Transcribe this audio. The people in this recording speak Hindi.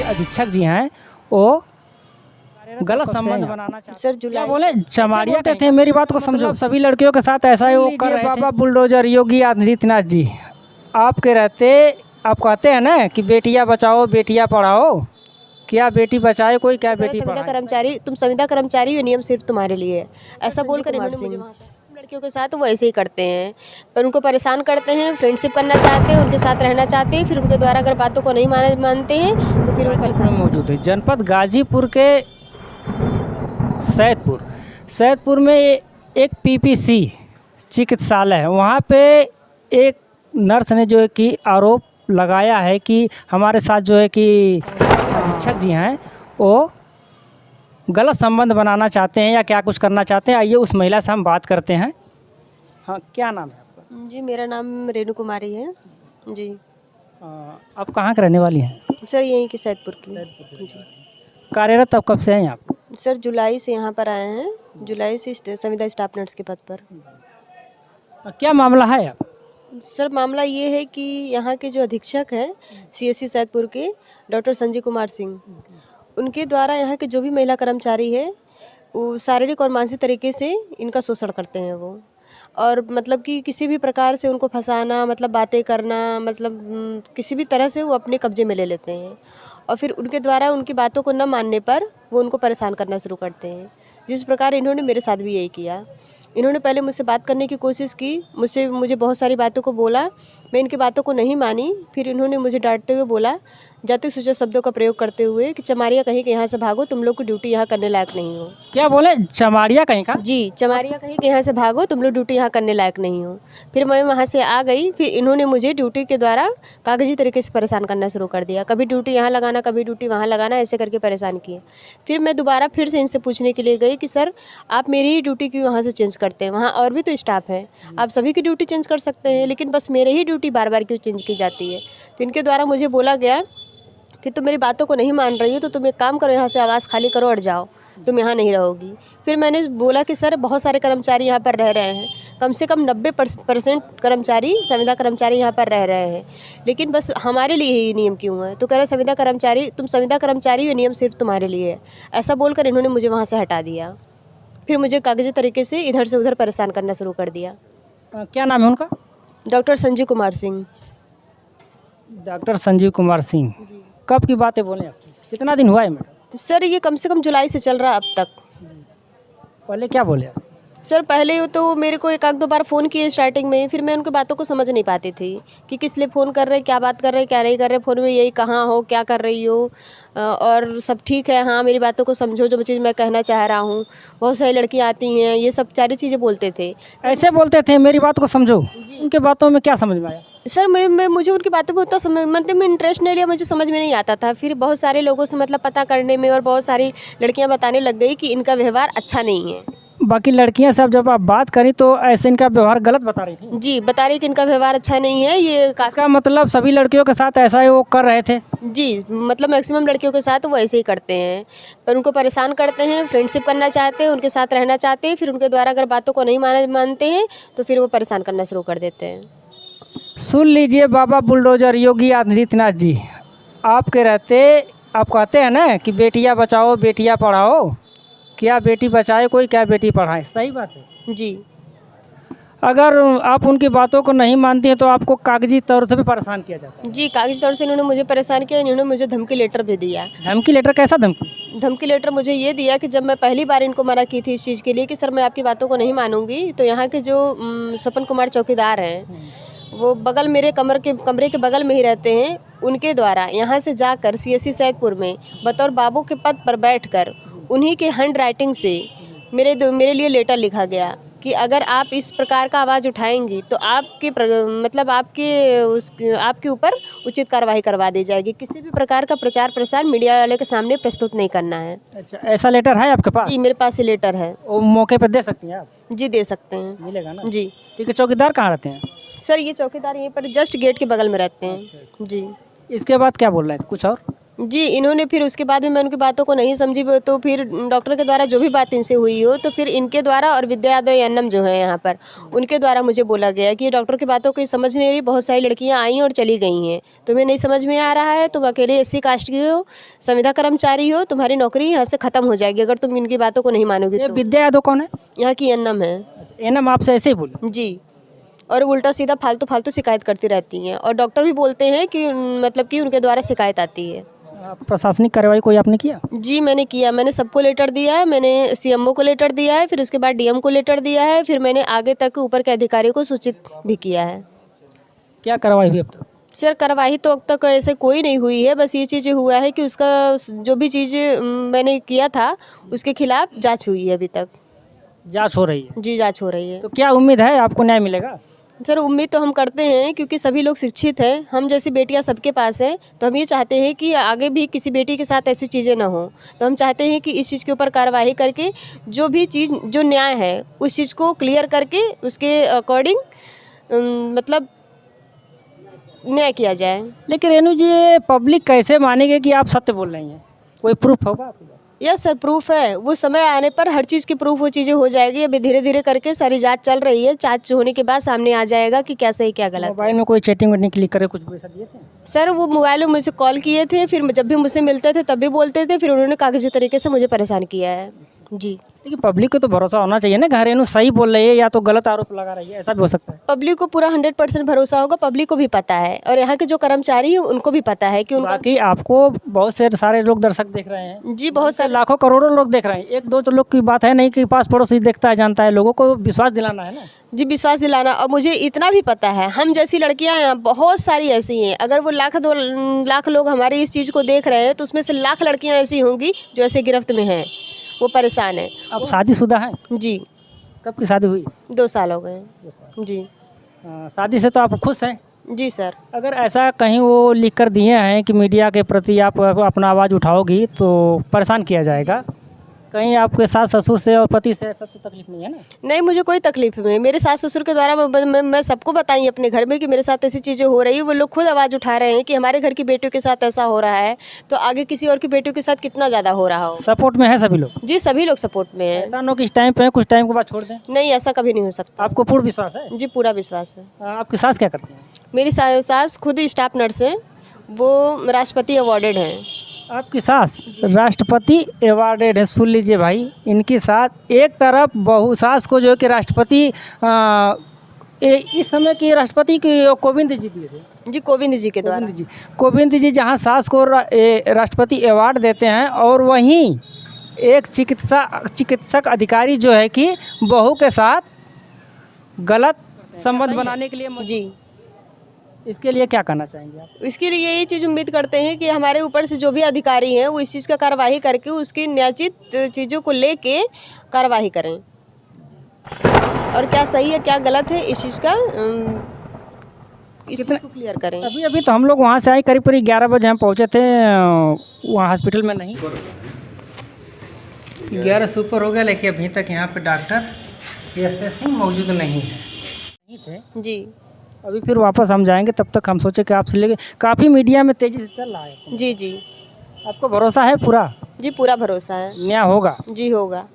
अधीक्षक जी हैं वो गलत संबंध बनाना चाहते सर क्या जुलाई बोले चमारिया कहते हैं। मेरी बात को समझो, सभी लड़कियों के साथ ऐसा ही वो कर रहे थे। बाबा बुलडोजर योगी आदित्यनाथ जी आपके रहते आप कहते हैं ना कि बेटियां बचाओ बेटियां पढ़ाओ, क्या बेटी बचाए कोई क्या बेटी संविदा पढ़ाए। कर्मचारी, तुम संविदा कर्मचारी हो, नियम सिर्फ तुम्हारे लिए है, ऐसा बोलकर इन्होंने मुझे वहाँ से लड़कियों के साथ वो ऐसे ही करते हैं, पर उनको परेशान करते हैं, फ्रेंडशिप करना चाहते हैं, उनके साथ रहना चाहते हैं, फिर उनके द्वारा अगर बातों को नहीं मानते हैं तो फिर वो गाजीपुर में मौजूद है। जनपद गाजीपुर के सैदपुर में एक पीपीसी चिकित्सालय है। वहाँ पे एक नर्स ने जो है कि आरोप लगाया है कि हमारे साथ जो है कि अधीक्षक जी हैं वो गलत संबंध बनाना चाहते हैं या क्या कुछ करना चाहते हैं। आइए उस महिला से हम बात करते हैं। हाँ, क्या नाम है आपका? जी मेरा नाम रेणु कुमारी है जी। आप कहाँ के रहने वाली हैं? सर यहीं की सैदपुर की जी। कार्यरत अब कब से हैं आप? सर जुलाई से यहाँ पर आए हैं, जुलाई से संविदा स्टाफ नर्स के पद पर। क्या मामला है आप? सर मामला ये है कि यहाँ के जो अधीक्षक हैं सीएससी सैदपुर के डॉक्टर संजय कुमार सिंह, उनके द्वारा यहाँ के जो भी महिला कर्मचारी है वो शारीरिक और मानसिक तरीके से इनका शोषण करते हैं वो, और मतलब कि किसी भी प्रकार से उनको फंसाना, मतलब बातें करना, मतलब किसी भी तरह से वो अपने कब्जे में ले लेते हैं, और फिर उनके द्वारा उनकी बातों को न मानने पर वो उनको परेशान करना शुरू करते हैं। जिस प्रकार इन्होंने मेरे साथ भी यही किया। इन्होंने पहले मुझसे बात करने की कोशिश की, मुझे बहुत सारी बातों को बोला, मैं इनकी बातों को नहीं मानी। फिर इन्होंने मुझे डांटते हुए बोला, जाति सूचक शब्दों का प्रयोग करते हुए, कि चमारिया कहीं के यहाँ से भागो, तुम लोग की ड्यूटी यहाँ करने लायक नहीं हो। क्या बोले चमारिया कहीं का? जी, चमारिया कहीं के यहाँ से भागो, तुम लोग ड्यूटी यहाँ करने लायक नहीं हो। फिर मैं वहाँ से आ गई। फिर इन्होंने मुझे ड्यूटी के द्वारा कागजी तरीके से परेशान करना शुरू कर दिया, कभी ड्यूटी यहाँ लगाना, कभी ड्यूटी वहाँ लगाना, ऐसे करके परेशान किए। फिर मैं दोबारा फिर से इनसे पूछने के लिए गई कि सर आप मेरी ही ड्यूटी क्यों वहाँ से चेंज करते हैं, वहाँ और भी तो स्टाफ है, आप सभी की ड्यूटी चेंज कर सकते हैं, लेकिन बस मेरे ही ड्यूटी बार बार क्यों चेंज की जाती है। तो इनके द्वारा मुझे बोला गया कि तुम मेरी बातों को नहीं मान रही हो तो तुम एक काम करो, यहाँ से आवाज़ खाली करो और जाओ, तुम यहाँ नहीं रहोगी। फिर मैंने बोला कि सर बहुत सारे कर्मचारी यहाँ पर रह रहे हैं, कम से कम 90% कर्मचारी, संविदा कर्मचारी यहाँ पर रह रहे हैं, लेकिन बस हमारे लिए ही नियम क्यों है। तो कह रहे संविदा कर्मचारी, तुम संविदा कर्मचारी हो, नियम सिर्फ तुम्हारे लिए है। ऐसा बोलकर इन्होंने मुझे वहाँ से हटा दिया। फिर मुझे कागजी तरीके से इधर से उधर परेशान करना शुरू कर दिया। क्या नाम है उनका? डॉक्टर संजीव कुमार सिंह। डॉक्टर संजीव कुमार सिंह। कब की बातें बोले आप? कितना दिन हुआ है मैडम? तो सर ये कम से कम जुलाई से चल रहा अब तक। पहले क्या बोले आप? सर पहले तो मेरे को एक आध दो बार फ़ोन किए स्टार्टिंग में, फिर मैं उनकी बातों को समझ नहीं पाती थी कि किस लिए फ़ोन कर रहे, क्या बात कर रहे, क्या नहीं कर रहे, फ़ोन में यही कहाँ हो, क्या कर रही हो, और सब ठीक है, हाँ मेरी बातों को समझो, जो चीज़ मैं कहना चाह रहा हूँ। बहुत सारी लड़कियाँ आती हैं, ये सब सारी चीज़ें बोलते थे। ऐसे बोलते थे मेरी बात को समझो? उनके बातों में क्या समझ में आया? सर मुझे उनकी बातों में उतना मतलब में इंटरेस्ट नहीं लिया, मुझे समझ में नहीं आता था। फिर बहुत सारे लोगों से मतलब पता करने में, और बहुत सारी लड़कियां बताने लग गई कि इनका व्यवहार अच्छा नहीं है। बाकी लड़कियां सब जब आप बात करी तो ऐसे इनका व्यवहार गलत बता रही थी? जी, बता रही कि इनका व्यवहार अच्छा नहीं है। ये इसका मतलब सभी लड़कियों के साथ ऐसा ही वो कर रहे थे? जी, मतलब मैक्सिमम लड़कियों के साथ वो ऐसे ही करते हैं, पर उनको परेशान करते हैं, फ्रेंडशिप करना चाहते हैं, उनके साथ रहना चाहते हैं, फिर उनके द्वारा अगर बातों को नहीं मानते हैं तो फिर वो परेशान करना शुरू कर देते हैं। सुन लीजिए बाबा बुलडोजर योगी आदित्यनाथ जी आपके रहते आप कहते हैं ना कि बेटियां बचाओ बेटियां पढ़ाओ, क्या बेटी बचाए कोई क्या बेटी पढ़ाए। सही बात है जी। अगर आप उनकी बातों को नहीं मानती हैं तो आपको कागजी तौर से भी परेशान किया जाता है? जी, कागजी तौर से इन्होंने मुझे परेशान किया। इन्होंने मुझे धमकी लेटर भी दिया। धमकी लेटर? कैसा धमकी? धमकी लेटर मुझे ये दिया कि जब मैं पहली बार इनको मना की थी इस चीज़ के लिए कि सर मैं आपकी बातों को नहीं मानूंगी, तो यहाँ के जो स्वपन कुमार चौकीदार हैं, वो बगल मेरे कमरे के बगल में ही रहते हैं, उनके द्वारा यहाँ से जाकर सीएससी सैदपुर में बतौर बाबू के पद पर बैठकर उन्हीं के हैंड राइटिंग से मेरे लिए लेटर लिखा गया कि अगर आप इस प्रकार का आवाज़ उठाएंगी तो आपके ऊपर उचित कार्रवाई करवा दी जाएगी। किसी भी प्रकार का प्रचार प्रसार मीडिया वाले के सामने प्रस्तुत नहीं करना है। अच्छा, ऐसा लेटर है आपके पास? जी, मेरे पास ये लेटर है। वो मौके पर दे सकती हैं आप? जी, दे सकते हैं। मिलेगा ना? जी। ठीक है। चौकीदार कहाँ रहते हैं? सर ये चौकीदार यहीं पर जस्ट गेट के बगल में रहते हैं। जी। इसके बाद क्या बोल रहे थे? कुछ और? जी, इन्होंने फिर उसके बाद में मैं उनकी बातों को नहीं समझी, तो फिर डॉक्टर के द्वारा जो भी बात इनसे हुई हो, तो फिर इनके द्वारा और विद्या यादव एएनएम जो है यहाँ पर, उनके द्वारा मुझे बोला गया कि ये डॉक्टर की बातों को समझ नहीं रही, बहुत सारी लड़कियाँ आई और चली गई हैं, तुम्हें नहीं समझ में आ रहा है, तुम अकेले एससी कास्ट की हो, संविदा कर्मचारी हो, तुम्हारी नौकरी यहाँ से ख़त्म हो जाएगी अगर तुम इनकी बातों को नहीं मानोगे। ये तो विद्या यादव कौन है? यहाँ की एएनएम है। एनम आपसे ऐसे ही बोले? जी, और उल्टा सीधा फालतू शिकायत करती रहती हैं, और डॉक्टर भी बोलते हैं कि मतलब कि उनके द्वारा शिकायत आती है। प्रशासनिक कार्रवाई कोई आपने किया? जी, मैंने किया, मैंने सबको लेटर दिया है, मैंने सीएमओ को लेटर दिया है, फिर उसके बाद डीएम को लेटर दिया है, फिर मैंने आगे तक ऊपर के अधिकारियों को सूचित भी किया है। क्या कार्रवाई हुई अब तक? सर, कार्रवाई तो अब तक ऐसे कोई नहीं हुई है, बस ये चीज़ें हुआ है कि उसका जो भी चीज़ मैंने किया था उसके खिलाफ जांच हुई है अभी तक। जांच हो रही है? जी, जांच हो रही है। तो क्या उम्मीद है आपको न्याय मिलेगा? सर, उम्मीद तो हम करते हैं, क्योंकि सभी लोग शिक्षित हैं, हम जैसी बेटियां सबके पास हैं, तो हम ये चाहते हैं कि आगे भी किसी बेटी के साथ ऐसी चीज़ें ना हो। तो हम चाहते हैं कि इस चीज़ के ऊपर कार्रवाई करके जो भी चीज़ जो न्याय है उस चीज़ को क्लियर करके उसके अकॉर्डिंग मतलब न्याय किया जाए। लेकिन रेणु जी, ये पब्लिक कैसे मानेगी कि आप सत्य बोल रही हैं? कोई प्रूफ होगा आपके पास? यस सर, प्रूफ है, वो समय आने पर हर चीज़ की प्रूफ वो चीज़ें हो जाएगी। अभी धीरे धीरे करके सारी जांच चल रही है, जांच होने के बाद सामने आ जाएगा कि क्या सही क्या गलत। मोबाइल में कोई चैटिंग वेटिंग क्लिक करे कुछ पैसा दिए थे? सर, वो मोबाइल में मुझसे कॉल किए थे, फिर जब भी मुझसे मिलते थे तब भी बोलते थे, फिर उन्होंने कागजी तरीके से मुझे परेशान किया है। जी, लेकिन पब्लिक को तो भरोसा होना चाहिए ना, रेणु सही बोल रही है या तो गलत आरोप लगा रही है, ऐसा भी हो सकता है। पब्लिक को पूरा 100% भरोसा होगा, पब्लिक को भी पता है, और यहाँ के जो कर्मचारी हैं उनको भी पता है कि उनका। बाकी आपको बहुत से सारे लोग दर्शक देख रहे हैं। जी, बहुत सारे लाखों करोड़ों लोग देख रहे हैं, एक दो तो लोग की बात है नहीं कि पास पड़ोसी देखता है जानता है, लोगों को विश्वास दिलाना है ना। जी, विश्वास दिलाना। और मुझे इतना भी पता है, हम जैसी लड़कियां यहाँ बहुत सारी ऐसी हैं, अगर वो 1,00,000-2,00,000 लोग हमारी इस चीज़ को देख रहे हैं तो उसमें से लाख लड़कियां ऐसी होंगी जो ऐसे गिरफ्त में हैं, वो परेशान है। आप शादीशुदा हैं? जी, कब की शादी हुई? 2 साल हो गए हैं। जी। शादी से तो आप खुश हैं? जी सर। अगर ऐसा कहीं वो लिख कर दिए हैं कि मीडिया के प्रति आप अपना आवाज़ उठाओगी तो परेशान किया जाएगा, कहीं आपके सास ससुर से और पति से ऐसा तो तकलीफ नहीं है ना? नहीं, मुझे कोई तकलीफ नहीं है। मेरे सास ससुर के द्वारा मैं सबको बताई अपने घर में कि मेरे साथ ऐसी चीज़ें हो रही है। वो लोग खुद आवाज़ उठा रहे हैं कि हमारे घर की बेटियों के साथ ऐसा हो रहा है, तो आगे किसी और की बेटियों के साथ कितना ज़्यादा हो रहा हो। सपोर्ट में है सभी लोग? जी, सभी लोग सपोर्ट में हैं। ऐसा ना हो कि इस टाइम पे है, कुछ टाइम के बाद छोड़ दें? नहीं, ऐसा कभी नहीं हो सकता। आपको पूर्ण विश्वास है? जी, पूरा विश्वास है। आपकी सास क्या करती हैं? मेरी सास खुद स्टाफ नर्स हैं, वो राष्ट्रपति अवॉर्डेड हैं। आपकी सास राष्ट्रपति अवार्डेड है? सुन लीजिए भाई, इनकी सास एक तरफ बहू सास को जो है कि राष्ट्रपति इस समय की राष्ट्रपति की कोविंद जी दिए थे। जी, कोविंद जी के द्वारा। कोविंद जी जहाँ सास को राष्ट्रपति अवार्ड देते हैं, और वहीं एक चिकित्सक अधिकारी जो है कि बहू के साथ गलत संबंध बनाने के लिए जी, इसके लिए क्या करना चाहेंगे आप? इसके लिए यही चीज़ उम्मीद करते हैं कि हमारे ऊपर से जो भी अधिकारी हैं वो इस चीज़ का कार्रवाई करके उसकी न्यायोचित चीज़ों को लेके कार्रवाई करें, और क्या सही है क्या गलत है इस चीज़ का इस चीज़ को क्लियर करें। अभी तो हम लोग वहाँ से आए, करीब 11 बजे हम पहुँचे थे, वहाँ हॉस्पिटल में नहीं, 11 से ऊपर हो गया, लेकिन अभी तक यहाँ पे डॉक्टर मौजूद नहीं थे। जी, अभी फिर वापस हम जाएंगे, तब तक हम सोचे कि आपसे लेके काफ़ी मीडिया में तेज़ी से चल रहा है। जी, जी, आपको भरोसा है पूरा? जी, पूरा भरोसा है। न्याय होगा? जी, होगा।